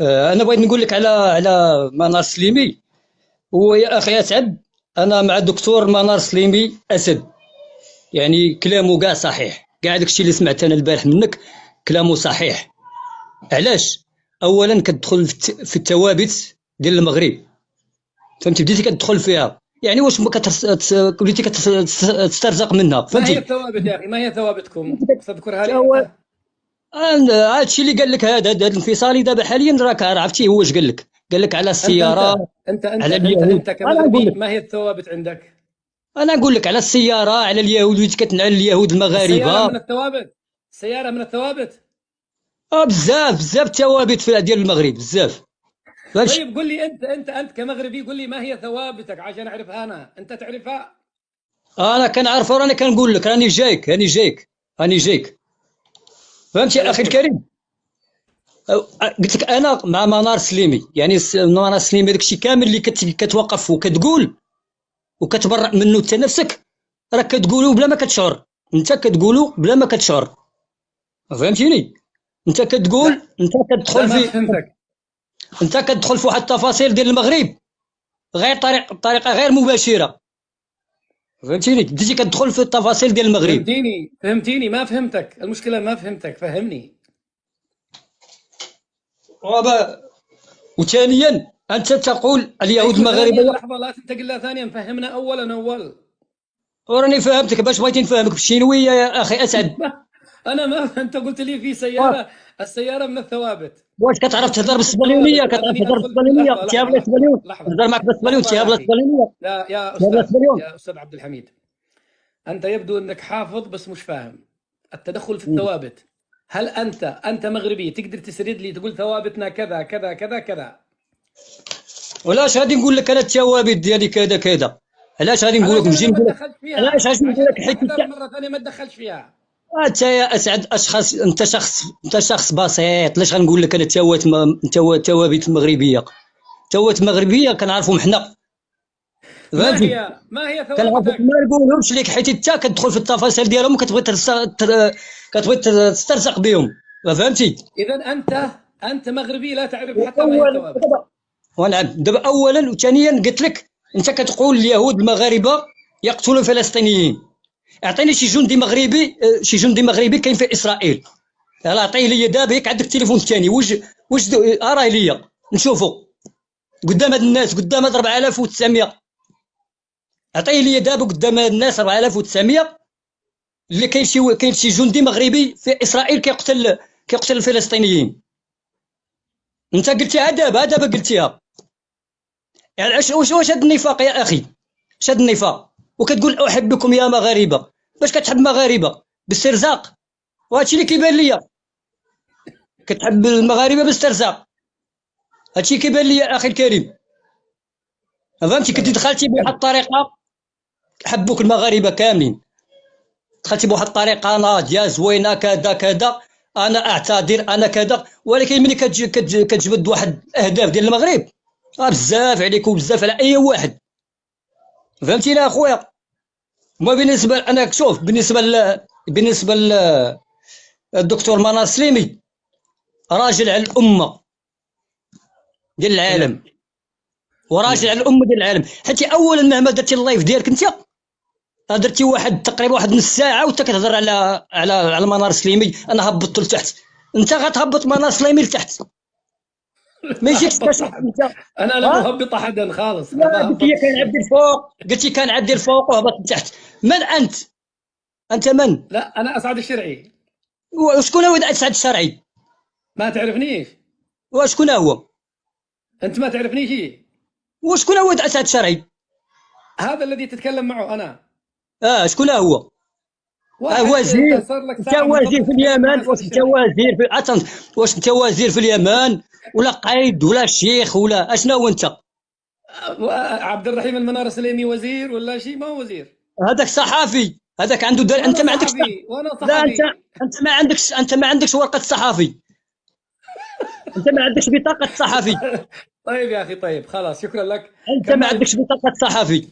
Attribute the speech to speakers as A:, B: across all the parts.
A: انا بغيت نقول لك على منار سليمي. ويا اخي اسعد، انا مع الدكتور منار سليمي اسد. يعني كلامه كاع صحيح، كاع داكشي اللي سمعت انا البارح منك كلامه صحيح. علاش؟ اولا كتدخل في الثوابت ديال المغرب، فهمتي؟ بديتي كتدخل فيها، يعني واش ما بديتي كتسترزق منها،
B: ما هي
A: فهمتي؟
B: الثوابت يا أخي؟ ما هي ثوابتكم؟ تذكرها لي
A: هو
B: أنت؟
A: هذا الشيء اللي قال لك، هذا الانفصالي دابا حاليا راك عرفتي هو اش قال لك؟ قال لك على
B: أنت
A: السياره،
B: أنت أنت أنت
A: على
B: أنت
A: اليهود.
B: أنت
A: انا نقول
B: كمغربي،
A: لك
B: ما هي الثوابت عندك؟
A: انا نقول لك على السياره، على اليهود، وليت كتنعى اليهود
B: السيارة
A: المغاربه.
B: من الثوابت؟ السيارة من الثوابت؟
A: بزاف بزاف توابت في ديال المغرب بزاف، فهمتي؟
B: طيب قل لي أنت كمغربي، قل لي ما هي ثوابتك عشان أعرفها أنا، أنت تعرفها؟
A: انا كنعرف راني كنقول لك، راني جايك، فهمتي يا
B: طيب
A: اخي
B: قل.
A: الكريم؟ قلت لك انا مع منار سليمي، يعني منار سليمي داكشي كامل اللي كتوقف وكتقول وكتبرأ منه انت نفسك، راك كتقولوا بلا ما كتشعر. انت كتقولوا بلا ما كتشعر، فهمتيني؟ انت كتقول،
B: لا
A: انت
B: لا،
A: كتدخل
B: ما
A: في
B: فهمتك.
A: انت كتدخل في واحد التفاصيل ديال المغرب، غير بطريقه غير مباشره، فهمتيني؟ بديتي كتدخل في التفاصيل ديال المغرب.
B: فهمتيني، ما فهمتك، المشكلة ما فهمتك، فهمني.
A: وثانيا انت تقول اليهود
B: أيوه ثانيا،
A: المغاربه.
B: لحظة لا تنتقل لها ثانيا، فهمنا أولا أول.
A: وراني فهمتك، باش بغيتي نفهمك بالشينويه يا اخي اسعد.
B: أنا ما أنت قلت لي في سيارة، السيارة من الثوابت.
A: واش كتعرف
B: قلت
A: تهضر
B: لي في
A: بالاسبانيونيه؟
B: الثوابت
A: كتعرف
B: وهذاني
A: تهضر
B: أدخل
A: بالاسبانيونيه؟
B: لحظة
A: انت يا
B: لحظة
A: بلا
B: لحظة
A: اسبانيون،
B: لحظة
A: تهضر معك بالاسبانيون، انت
B: لحظة
A: يا
B: يا
A: بلا
B: أخي.
A: اسبانيونيه،
B: يا
A: يا بلا
B: أستاذ،
A: اسبانيون.
B: يا أستاذ عبد الحميد، أنت يبدو أنك حافظ بس مش فاهم التدخل في الثوابت. هل أنت مغربي تقدر تسرد لي تقول ثوابتنا كذا كذا كذا كذا؟
A: ولاش غادي نقول لك انا الثوابت ديالي كذا كذا؟ علاش غادي نقول لك،
B: علشان
A: نجي
B: أنا ما
A: نقول لك؟
B: دخلت
A: علاش
B: فيها،
A: غادي نقول
B: عشان
A: لك؟ حيت
B: تحذر
A: انت،
B: مرة ثانية ما تدخلش فيها.
A: انت يا اسعد اشخاص، انت شخص بسيط. علاش غنقول لك انا الثوابت المغربيه؟ الثوابت المغربيه كنعرفهم حنا، فهمتي؟
B: ما هي
A: كنعرفهم،
B: ثوابتك؟
A: ما نقولهمش لك حيت انت كتدخل في التفاصيل ديالهم وكتبغي كتبغي تسترزق بهم، فهمتي؟
B: إذا أنت مغربي لا تعرف حتى ما هي
A: اولا
B: الثوابت.
A: ونعم دابا، اولا وثانيا قلت لك، انت كتقول اليهود المغاربه يقتلون الفلسطينيين. اعطيني شي جندي مغربي، شي جندي مغربي كاين في اسرائيل، يلاه عطيه لي دابا، ياك عندك التليفون الثاني، واش راه ليا نشوفوا قدام هاد الناس، قدام هاد 4900. عطيه لي دابا قدام هاد الناس 4900 اللي كاين شي جندي مغربي في اسرائيل كيقتل الفلسطينيين. انت قلتيها دابا قلتيها. يعني واش هاد النفاق يا اخي؟ واش هاد النفاق؟ وكتقول احبكم يا مغاربه، باش كتحب مغاربه؟ باسترزاق؟ وهادشي اللي كيبان ليا، كتحب المغاربه باسترزاق. هادشي كيبان لي يا اخي الكريم، فهمتي؟ كنتي
B: طيب
A: دخلتي بواحد
B: كمل.
A: الطريقه، حبوك المغاربه كاملين، دخلتي بواحد الطريقه ناضيه زوينه كذا كذا، انا اعتذر انا كذا، ولكن ملي كتجبد واحد الاهداف ديال المغرب، بزاف عليك وبزاف على اي واحد، فهمتيني اخويا؟ ما بالنسبه انا، شوف، بالنسبه للدكتور منار سليمي، راجل على الامه ديال
B: نعم.
A: العالم، وراجل
B: نعم.
A: على الامه ديال العالم. حتى اولا مهما درتي اللايف ديالك انت، درتي واحد تقريبا واحد نص ساعه وانت كتهضر على منار سليمي، انا هبطت لتحت، انت غتهبط منار سليمي لتحت، ما
B: لا
A: يجيكش
B: هبطت
A: كشخص
B: أحد.
A: انت.
B: أنا لم
A: ها؟
B: أهبط أحدا خالص، أنا
A: لا،
B: ما
A: قلت لي
B: هبطت
A: كان عدي
B: الشيء.
A: الفوق، قلت لي كان عدي الفوق وهبط لتحت. من انت؟ انت من؟
B: لا أنا أسعد الشرعي.
A: وشكون هو اسعد الشرعي؟
B: ما تعرفنيش؟
A: وشكون هو؟
B: أنت ما تعرفنيش؟
A: وشكون هو اسعد الشرعي؟
B: هذا الذي تتكلم معه أنا.
A: شكون هو؟
B: واحد أنت
A: وزير؟
B: صار لك
A: انت
B: ساعة بالضبط
A: وزير في
B: تتكلم مع
A: اليمن؟
B: أسعد
A: واش انت
B: الشرعي.
A: وزير في واش انت وزير في اليمن، ولا قايد، ولا شيخ، ولا اشنا هو انت؟
B: عبد الرحيم المنار السليمي وزير ولا شيء؟ ما هو وزير.
A: هذاك صحافي، هذاك عنده انت
B: وأنا
A: ما عندكش.
B: صحفي وأنا
A: لا، انت
B: صحفي.
A: انت ما عندكش ورقه صحافي، انت ما عندكش بطاقه صحافي،
B: طيب يا أخي، طيب خلاص، شكرا لك.
A: انت
B: كان
A: ما
B: معي.
A: عندكش بطاقه صحافي.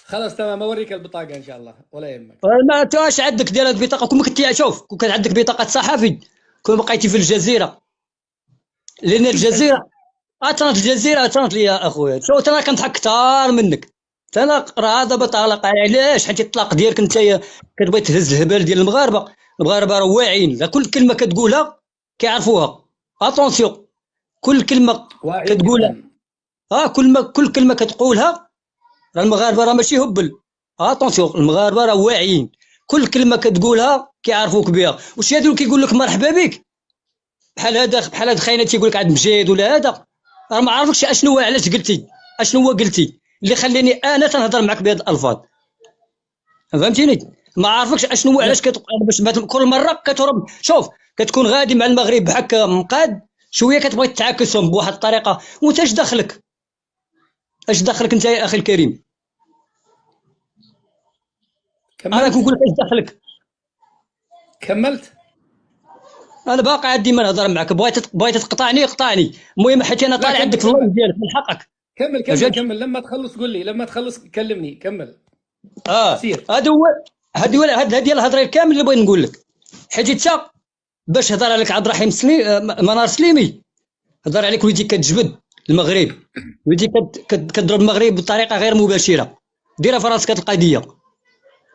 B: خلاص تمام، أوريك البطاقة إن شاء الله ولا يهمك.
A: ما تاش عندك ديال البطاقه، كون كنتي شوف، كون كان عندك بطاقه صحافي كون بقيتي في الجزيره، لان الجزيره اترانت الجزيره اترانت لي يا اخويا، شو انا كنضحك كثار منك. انا راه هذا بطلاق، علاش؟ حيت الطلاق ديالك انت كتبغي تهز الهبال ديال المغاربه. المغاربه راه واعيين، لا كل كلمه كتقولها كيعرفوها. اتونسيون، كل كلمه
B: واعي
A: كتقولها،
B: جدا.
A: كل كلمه كتقولها، راه المغاربه راه ماشي هبل. اتونسيون، المغاربه راه واعيين، كل كلمه كتقولها كيعرفوك بها. واش هادو كيقول لك مرحبا بك بحال هاد خاينه تيقول لك عاد مجيد ولا هذا، راه ما عرفكش اشنو هو، علاش قلتي، اشنو هو قلتي اللي خلاني انا تنهضر معك بهاد الالفاظ. فهمتيني؟ ما عرفكش اشنو هو، علاش
B: لا
A: باش كل مره كتهرب. شوف، كتكون غادي مع المغرب بحال مقاد شويه، كتبغي تعاكسهم بواحد الطريقه، وانت اش دخلك؟ اش دخلك انت يا اخي الكريم؟ انا
B: كملت.
A: كنقول لك اش دخلك؟
B: كملت.
A: انا باقي عندي ما نهضر معك، بغيت تقطعني قطعني، المهم حيت انا
B: لا
A: طالع عندك
B: كمل
A: في اللايف
B: كمل
A: ديالك من حقك.
B: كمل
A: ما
B: كمل
A: فهمتش؟
B: كمل، لما تخلص قول لي، لما تخلص كلمني كمل.
A: اه،
B: سير.
A: هذا هو، هذه الهضره الكامل اللي بغيت نقول لك. حيت انت باش هضر عليك عبد الرحيم منار سليمي، هضر عليك وليدي كتجبد المغرب، وليدي كتضرب المغرب بطريقه غير مباشره. ديرها في راسك هاد القضيه،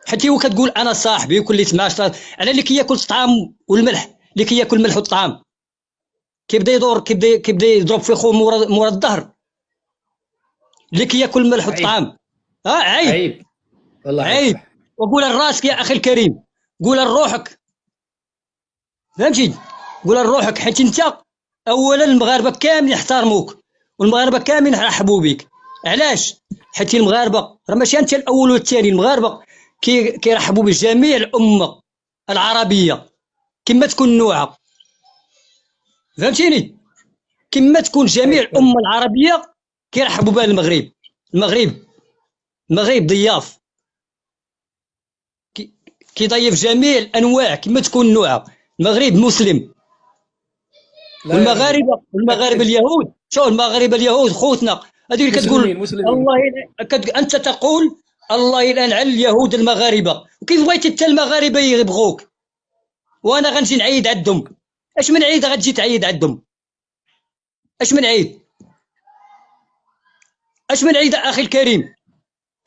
A: حتى هو كتقول انا صاحبي وكليت معاه على اللي كياكل الطعام والملح، اللي كياكل الملح والطعام كيبدا يدور، كيبدا يضرب في خو مورا الظهر، اللي كياكل الملح
B: عيب.
A: والطعام. عيب،
B: عيب. والله عيب
A: عيب.
B: صح.
A: وقول لراسك يا اخي الكريم، قول لروحك. فهمتي؟ قول لروحك، حيت انت اولا المغاربه كاملين يحترموك، والمغاربه كاملين يرحبوا بك. علاش؟ حيت المغاربه راه ماشي انت الاول والثاني، المغاربه كيرحبوا بجميع الامه العربيه كما تكون نوعها. فهمتيني؟ كما تكون جميع
B: عيب
A: الامه العربيه كيرحبوا بها المغرب. المغرب المغرب ضياف، كيضيف جميع الانواع كما تكون نوعها. المغرب مسلم.
B: لا يا رجل.
A: والمغاربه
B: ركز.
A: اليهود، شو المغاربه اليهود خوتنا، هذيك اللي كتقول
B: مسلمين مسلمين.
A: الله انت تقول الله يلعن على اليهود المغاربه، وكيف بغيتي انت المغاربه يبغوك وانا غنجي نعيد عندهم؟ اش من عيد غتجي تعيد عندهم؟ اش من عيد؟ اش من عيد اخي الكريم؟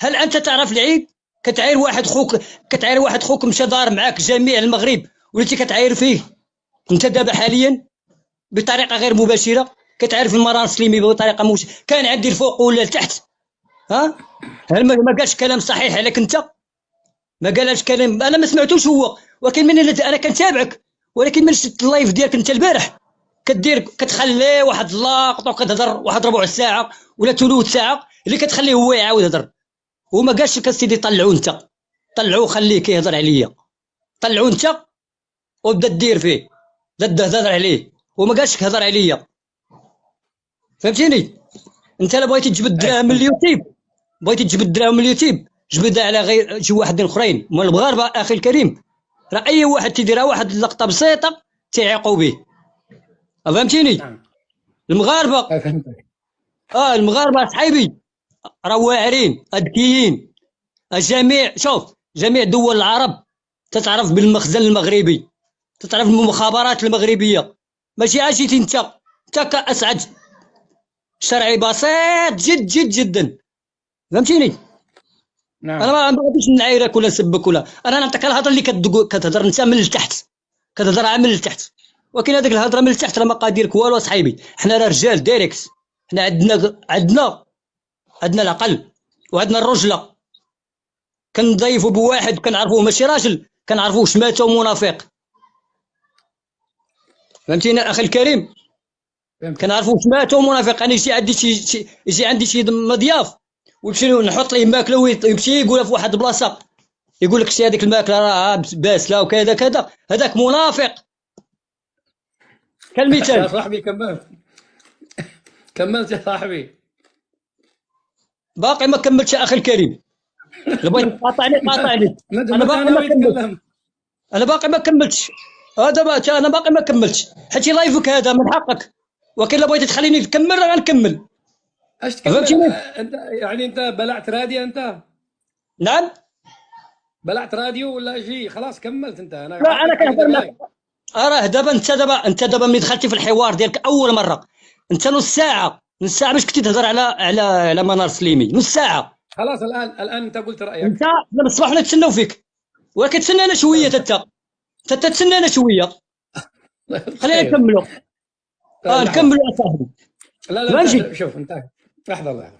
A: هل انت تعرف العيد؟ كتعاير واحد خوك مشى دار معاك جميع المغرب، وليتي كتعاير فيه انت دابا حاليا بطريقه غير مباشره، كتعرف المران سليمي بطريقه كان عندي الفوق ولا لتحت؟ ها؟ هل ما قالش كلام صحيح عليك انت؟ ما قالش كلام، انا ما سمعتوش هو، ولكن من انا كنتابعك، ولكن من شفت اللايف ديالك انت البارح كتخلي واحد لاقط وكتهضر واحد ربع ساعه ولا ثلث ساعه اللي كتخليه هو يعاود يهضر، وما قالش لك سيدي طلعوا انت، طلعوا خليه كيهضر عليا، طلعوا انت وبدا دير فيه، بدا تهضر عليه وما قالش لك هضر عليا. فهمتيني؟ انت لا بغيتي تجبد
B: عيب.
A: الدراهم من اليوتيوب، بغيتي تجبد الدراهم من اليوتيوب، جبدها على غير شي واحدين اخرين من المغاربه. اخي الكريم، راه اي واحد تيديرها واحد اللقطه بسيطه تيعيقوا به. فهمتيني؟
B: نعم.
A: المغاربه،
B: فهمتك.
A: المغاربه صحيبي راه واعرين اذكيين. شوف، جميع دول العرب تتعرف بالمخزن المغربي، تتعرف بالمخابرات المغربيه، ماشي اجيتي انت كاسعد شرعي بسيط جد جد جدا. فهمتيني؟ انا
B: نعم.
A: ما بغيتش نعايرك ولا نسبك، ولا انا نعطيك الهضره اللي كتهضر انت من التحت، كتهضر من التحت، ولكن هذيك الهضره من التحت راه ما قاديرك والو صاحبي. حنا راه رجال ديريكت، حنا عندنا العقل وعندنا الرجله. كنضيفوا بواحد كنعرفوه ماشي راجل، كنعرفوه شماته منافق. فهمتيني اخي الكريم؟
B: فهمتك.
A: كنعرفوه شماته منافق. انا يجي عندي شي مضياف ويمشي نحط ليه ماكله ويمشي يقولها في واحد البلاصه، يقول لك شي هذيك الماكله راه باسله وكذا كذا، هذاك منافق.
B: يا
A: كالمثال.
B: صاحبي كملت. كملت يا صاحبي.
A: باقي ما كملتش يا اخي الكريم، الا بغيت تقاطعني قاطعني. انا
B: ندمت
A: باقي
B: انا
A: ما كملتش،
B: ويتكلم.
A: انا باقي ما كملتش. هذا بقى انا باقي ما كملتش، حيت لايفك هذا من حقك، ولكن الا بغيت تخليني نكمل راه غنكمل.
B: ايش تكمل؟
A: فهمتيني؟
B: انت يعني انت بلعت راديو انت؟
A: نعم.
B: بلعت راديو ولا شيء؟ خلاص كملت انت، انا
A: لا انا
B: عطيتك
A: كنهضر
B: كذا
A: معك،
B: لايف.
A: راه دابا انت دابا ملي دخلتي في الحوار ديالك اول مره، انت نص ساعه باش كنتي تهضر على منار سليمي، نص ساعه.
B: خلاص الان انت قلت
A: انت
B: رايك.
A: حنا بالصباح ولا نتسناو فيك، ولكن تسنانا شويه حتى تسنانا شويه.
B: الله
A: خلينا
B: بالخير.
A: نكملوا.
B: لحظه.
A: نكملوا يا صاحبي.
B: لا
A: ماشي.
B: انت شوف انت. لحظه.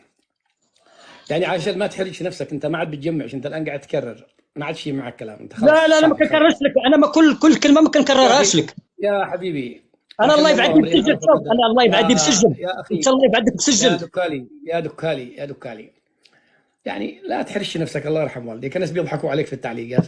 B: يعني عشان ما تحرجش نفسك، انت ما عاد بتجمعش، انت الان قاعد تكرر، ما عادش معك كلام، انت
A: لا
B: خلاص
A: لا انا ما
B: صافي خلاص.
A: كنكررش لك، انا ما كل كلمه ما
B: يا
A: كنكررهاش
B: اخي،
A: لك.
B: يا حبيبي،
A: انا الله
B: رحم الله
A: يبعدني
B: امرئ
A: بسجل،
B: عرف
A: شوف
B: قدر.
A: انا الله
B: يا
A: يبعدني بسجل.
B: يا
A: انت
B: اخي،
A: الله يبعدك
B: يا
A: بسجل.
B: دكالي يا دكالي يا دكالي، يعني لا تحرش نفسك، الله يرحم والديك، الناس بيضحكوا عليك في التعليقات.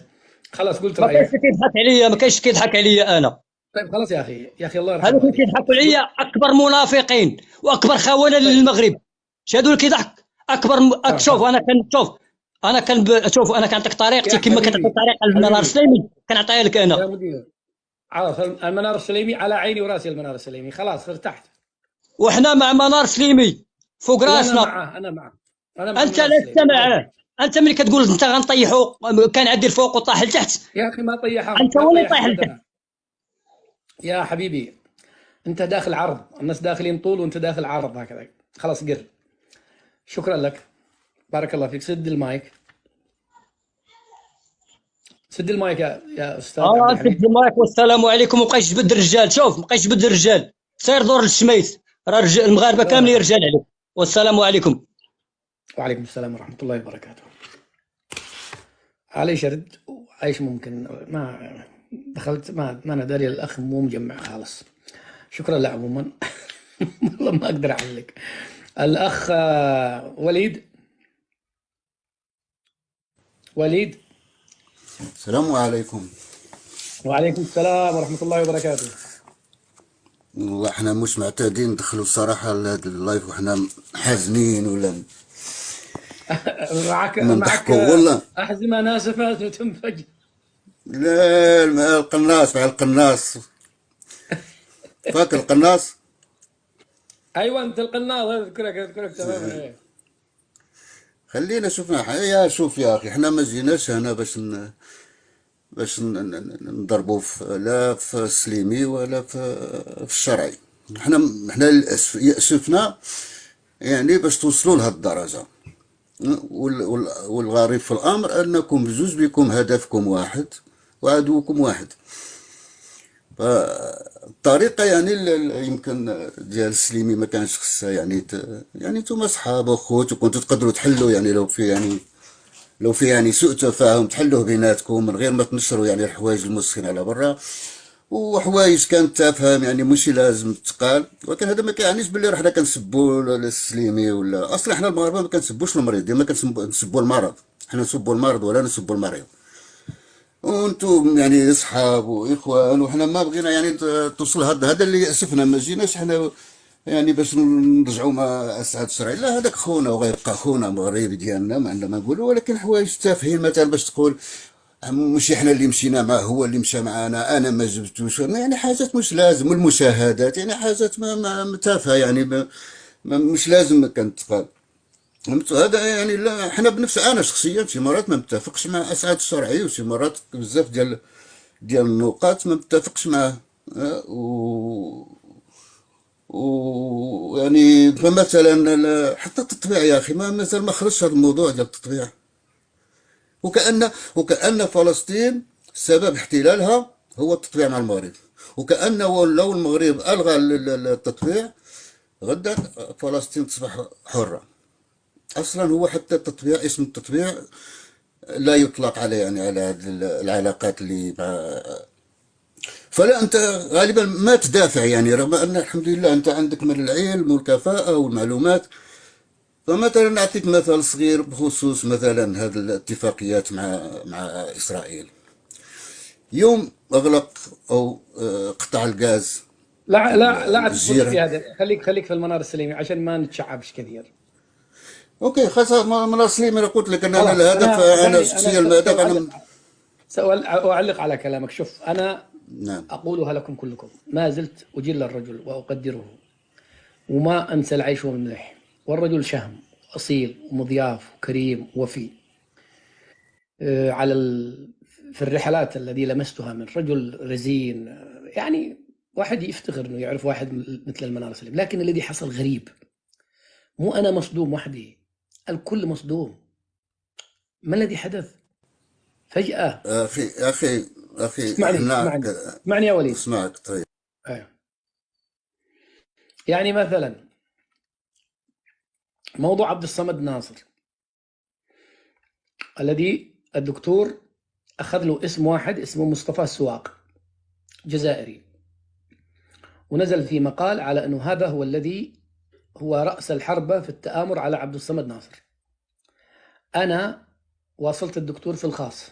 B: خلاص قلت
A: ما كاينش
B: رايك.
A: اللي كيضحك عليا، ما كاينش اللي كيضحك عليا انا.
B: طيب خلاص يا اخي، يا اخي الله يرحم
A: هذوك اللي
B: والديك.
A: كيضحكوا عليا اكبر منافقين واكبر خونه
B: طيب.
A: للمغرب. شادو اللي كيضحك اكبر شوف
B: خلاص.
A: انا كان شوف. شوف انا كنعطيك طريقتي
B: يا
A: كما كتعطي
B: حبيبي،
A: طريقه المنار
B: حبيبي،
A: السليمي، كنعطيها لك
B: يا
A: انا.
B: مدير، عارف المنار السليمي على عيني وراسي، المنار السليمي خلاص ارتحت.
A: وحنا مع منار سليمي فوق
B: لا انا
A: راسنا.
B: معه، انا مع
A: انت
B: المنار
A: لست
B: السليمي الله
A: معاه.
B: يرحمه.
A: انت ملي كتقول انت غنطيحو كان عدي الفوق وطاح لتحت،
B: يا اخي ما طيحهم،
A: انت
B: ما
A: هو اللي
B: طيح
A: طايح لتحت.
B: ابدا. يا حبيبي، انت داخل عرض، الناس داخلين طول وانت داخل عرض هكذا. خلاص قر. شكرا لك. بارك الله فيك. سد المايك. سد المايك يا استاذ عبد
A: سد
B: الحميد.
A: المايك والسلام عليكم. مابقاش تبد الرجال، شوف مابقاش تبد الرجال، سير دور للشميس، راه المغاربه كاملين
B: لا.
A: رجال عليك. والسلام عليكم.
B: وعليكم السلام ورحمة الله وبركاته. علي شرد وعايش ممكن ما دخلت، ما انا داري، الاخ مو مجمع خالص. شكرا له عموما. والله ما اقدر اعلق. الاخ وليد. وليد.
C: السلام عليكم.
B: وعليكم السلام ورحمة الله وبركاته.
C: والله احنا مش معتادين ندخلوا الصراحة لهذا اللايف وحنا حازنين ولا
B: معك
C: نضحكوا والله.
B: أحزمة ناسفة تنفجر.
C: لا مع القناص، مع القناص، فاكر القناص؟
B: أيوة أنت القناص، أذكرك تماما. إيه.
C: خلينا شوفنا يا شوف يا اخي، احنا ما جيناش هنا نضربوا لا في السليمي ولا في الشرعي. احنا للاسف يأسفنا يعني باش توصلوا لهاد الدرجة. والغريب في الامر انكم بجوج بكم هدفكم واحد وعدوكم واحد. فالطريقه يعني يمكن ديال السليمي ما كانش خصها يعني يعني نتوما صحاب وخوت وكنتوا تقدروا تحلوا، يعني لو في يعني سوء تفاهم تحلوه بيناتكم من غير ما تنشروا يعني الحوايج المسخين على برا، وحوايج كانت تفهم يعني مش لازم تقال. ولكن هذا ما كيعنيش باللي حنا كنسبوا السليمي، ولا اصلا حنا المغاربه ما كنسبوش المريض، ديما كنسبوا المرض. حنا نسبوا المرض ولا نسبوا المريض. وانتم يعني اصحاب واخوان، وحنا ما بغينا يعني توصل هذا اللي يأسفنا. ما جيناش حنا يعني باش نرجعوا مع اسعد الشرعي، لا هذاك خونا وغيبقى خونا مغربي ديالنا ما عندنا ما نقولوا. ولكن حوايج تافهين مثلا باش تقول مش احنا اللي مشينا معاه، هو اللي مشى معانا، انا ما جبتوش، يعني حاجات مش لازم. والمشاهدات يعني حاجات ما تافهه يعني مش لازم كانت تقال. فهمت؟ هذا يعني لا احنا بنفس، انا شخصيا شي مرات ما متفقش مع اسعاد الشرعي، وشي مرات بزاف ديال النقاط ما متفقش معاه. يعني فمثلا حتى التطبيع يا اخي ما مازال ما خرجش هذا الموضوع ديال التطبيع. وكأن فلسطين سبب احتلالها هو التطبيع مع المغرب. وكأن لو المغرب ألغى التطبيع غدا فلسطين تصبح حرة. أصلا هو حتى التطبيع، اسم التطبيع لا يطلق عليه يعني على هذه العلاقات اللي مع. فلا أنت غالبا ما تدافع يعني، رغم أن الحمد لله أنت عندك من العلم والكفاءة والمعلومات. فمثلا نعطيك مثال صغير بخصوص مثلا هذه الاتفاقيات مع إسرائيل. يوم أغلق أو قطع الغاز
B: لا تدخل لي في
C: الجيران.
B: هذا، خليك في المنار السليمي عشان ما نتشعبش كثير.
C: اوكي خلاص، من اصلي ما قلت لك انا
B: خلاص
C: الهدف،
B: انا
C: انا
B: دعني، انا
C: شخصيا الهدف
B: سأعلق،
C: انا.
B: سأعلق على كلامك. شوف انا
C: نعم.
B: اقولها لكم كلكم، ما زلت اجل الرجل واقدره، وما انسى العيش والملح، والرجل شهم اصيل ومضياف وكريم وفي. على في الرحلات التي لمستها من رجل رزين، يعني واحد يفتخر انه يعرف واحد مثل المنار السليمي، لكن الذي حصل غريب. مو انا مصدوم وحدي، الكل مصدوم. ما الذي حدث فجأة؟
C: أخي
B: اسمعني
C: إحنا
B: اسمعني اسمعني يا وليد.
C: اسمعك طيب.
B: أيوه. يعني مثلا موضوع عبد الصمد ناصر الذي الدكتور أخذ له اسم واحد اسمه مصطفى السواق، جزائري، ونزل في مقال على أنه هذا هو الذي هو رأس الحربة في التآمر على عبد الصمد ناصر. أنا واصلت الدكتور في الخاص،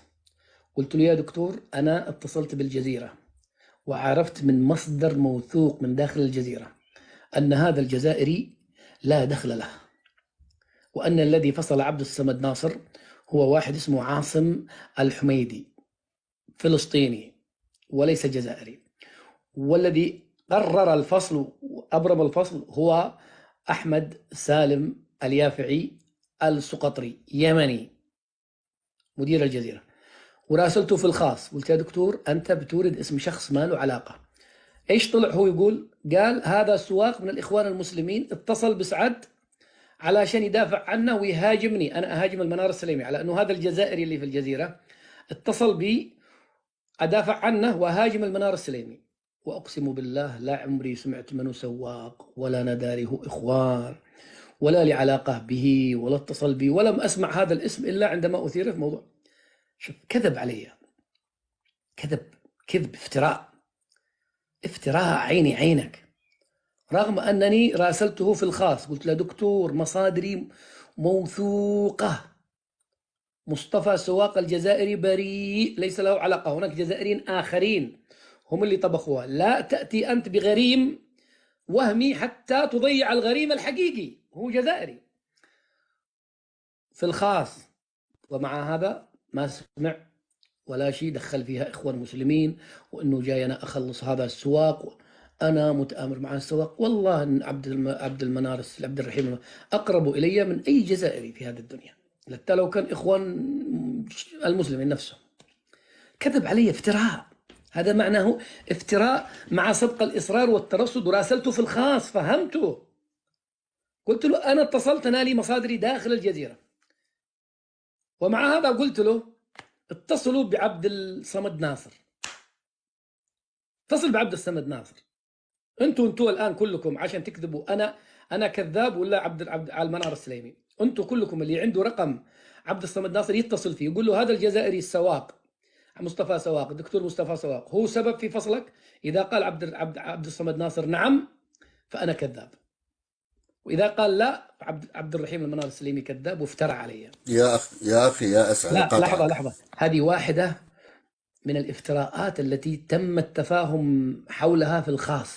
B: قلت له يا دكتور أنا اتصلت بالجزيرة وعرفت من مصدر موثوق من داخل الجزيرة أن هذا الجزائري لا دخل له، وأن الذي فصل عبد الصمد ناصر هو واحد اسمه عاصم الحميدي، فلسطيني وليس جزائري، والذي قرر الفصل وأبرم الفصل هو أحمد سالم اليافعي السقطري، يمني، مدير الجزيرة. وراسلته في الخاص، قلت يا دكتور أنت بتورد اسم شخص ما له علاقة. إيش طلع هو يقول؟ قال هذا سواق من الإخوان المسلمين اتصل بسعد علشان يدافع عنه ويهاجمني، أنا أهاجم المنار السليمي، على أنه هذا الجزائري اللي في الجزيرة اتصل بي أدافع عنه وهاجم المنار السليمي. وأقسم بالله لا عمري سمعت منه سواق ولا نداره إخوان ولا لي علاقة به ولا اتصل بي، ولم أسمع هذا الاسم إلا عندما أثير في موضوع. شوف، كذب علي، كذب، افتراء عيني عينك. رغم أنني راسلته في الخاص، قلت له دكتور مصادري موثوقة، مصطفى سواق الجزائري بريء، ليس له علاقة، هناك جزائريين آخرين هم اللي طبخوها، لا تأتي أنت بغريم وهمي حتى تضيع الغريم الحقيقي، هو جزائري في الخاص. ومع هذا ما سمع ولا شيء، دخل فيها إخوان مسلمين وأنه جاي أنا أخلص هذا السواق، أنا متآمر مع السواق. والله أن عبد الرحيم أقرب إلي من أي جزائري في هذه الدنيا، حتى لو كان إخوان المسلمين نفسه. كذب علي، افتراء، هذا معناه افتراء مع سبق الإصرار والترصد. وراسلته في الخاص، فهمته، قلت له أنا اتصلت، أنا لي مصادري داخل الجزيرة. ومع هذا قلت له اتصلوا بعبد الصمد ناصر، اتصل بعبد الصمد ناصر. انتوا الآن كلكم عشان تكذبوا أنا كذاب ولا عبد على المنار السليمي، انتوا كلكم اللي عنده رقم عبد الصمد ناصر يتصل فيه يقول له هذا الجزائري السواق مصطفى سواق، الدكتور مصطفى سواق هو سبب في فصلك. إذا قال عبد الصمد ناصر نعم فأنا كذاب، وإذا قال لا عبد الرحيم المنار السليمي كذاب وافترى علي.
C: يا أخي يا أسعد
B: لا،
C: قطعك.
B: لحظة، هذه واحدة من الافتراءات التي تم التفاهم حولها في الخاص.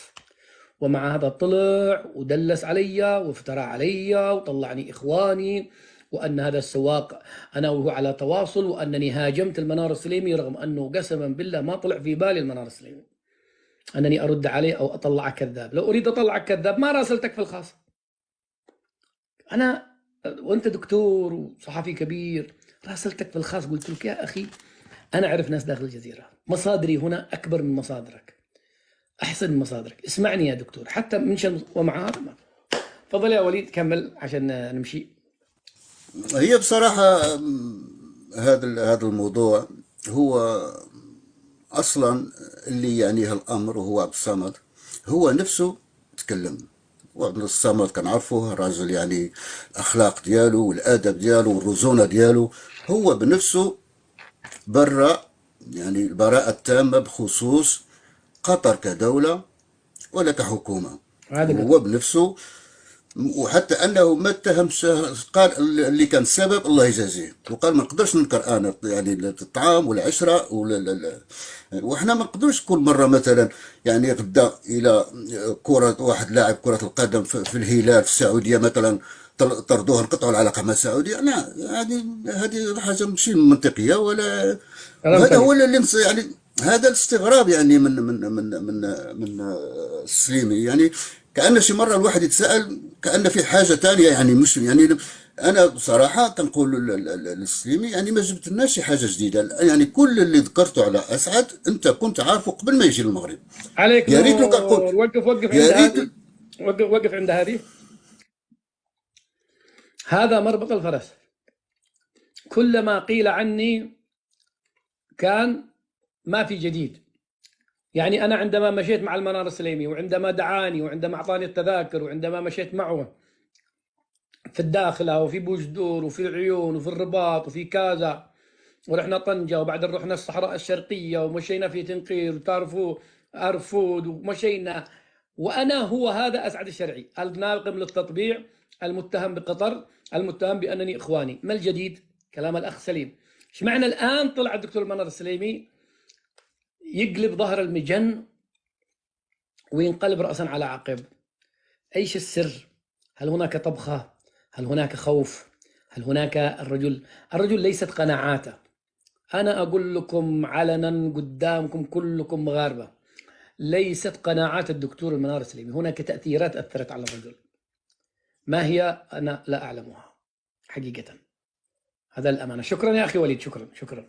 B: ومع هذا طلع ودلس علي وافترى علي وطلعني إخواني، وأن هذا السواق أنا وهو على تواصل، وأنني هاجمت المنار السليمي، رغم أنه قسما بالله ما طلع في بالي المنار السليمي أنني أرد عليه أو أطلعه كذاب. لو أريد أطلعك كذاب ما راسلتك في الخاص. أنا وأنت دكتور وصحفي كبير، راسلتك في الخاص، قلت لك يا أخي أنا أعرف ناس داخل الجزيرة، مصادري هنا أكبر من مصادرك، أحسن من مصادرك، اسمعني يا دكتور حتى منشن. ومع هذا ما. تفضل يا وليد كمل عشان نمشي.
C: هي بصراحة هذا الموضوع هو أصلا اللي يعنيه الأمر، وهو عبد الصمد هو نفسه تكلم. وعبد الصمد كنعرفوه راجل يعني الأخلاق ديالو والأدب ديالو والرزونة ديالو، هو بنفسه برأ يعني البراءة التامة بخصوص قطر كدولة ولا كحكومة. هو بنفسه، وحتى انه ما اتهمش، قال اللي كان السبب الله يجازيه، وقال ما نقدرش ننكر انا يعني الطعام والعشره وحنا ما نقدرش كل مره مثلا يعني غدا الى كره واحد لاعب كره القدم في الهلال في السعوديه مثلا طردوه نقطعوا العلاقه مع السعوديه. لا، هذه حاجه ماشي منطقيه ولا. هذا هو اللي يعني هذا الاستغراب يعني من السليمي، يعني كأن شي مرة الواحد يتساءل كأن في حاجة تانية، يعني مش يعني انا بصراحه كنقول للسليمي يعني ما جبت لنا شي حاجه جديده، يعني كل اللي ذكرته على اسعد انت كنت عارفه قبل ما يجي للمغرب.
B: عليك
C: يا ريت لو كنقول،
B: نور. وقف عند
C: يا ريت.
B: هذه. وقف عند هذه. هذا مربط الفرس. كل ما قيل عني كان ما في جديد. يعني أنا عندما مشيت مع المنار السليمي، وعندما دعاني، وعندما أعطاني التذاكر، وعندما مشيت معه في الداخلة وفي بوجدور وفي العيون وفي الرباط وفي كازا، ورحنا طنجة، وبعدين رحنا الصحراء الشرقية، ومشينا في تنقير وتعرفوا أرفود، ومشينا. وأنا هو هذا أسعد الشرعي الناقم للتطبيع، المتهم بقطر، المتهم بأنني إخواني. ما الجديد؟ كلام الأخ سليم. ايش معنى الآن طلع الدكتور منار السليمي يقلب ظهر المجن وينقلب رأسا على عقب؟ ايش السر؟ هل هناك طبخة؟ هل هناك خوف؟ هل هناك الرجل ليست قناعاته. أنا أقول لكم علنا قدامكم كلكم مغاربة، ليست قناعات الدكتور المنار السليمي، هناك تأثيرات أثرت على الرجل. ما هي؟ أنا لا أعلمها حقيقة. هذا الأمانة. شكرا يا أخي وليد، شكرا.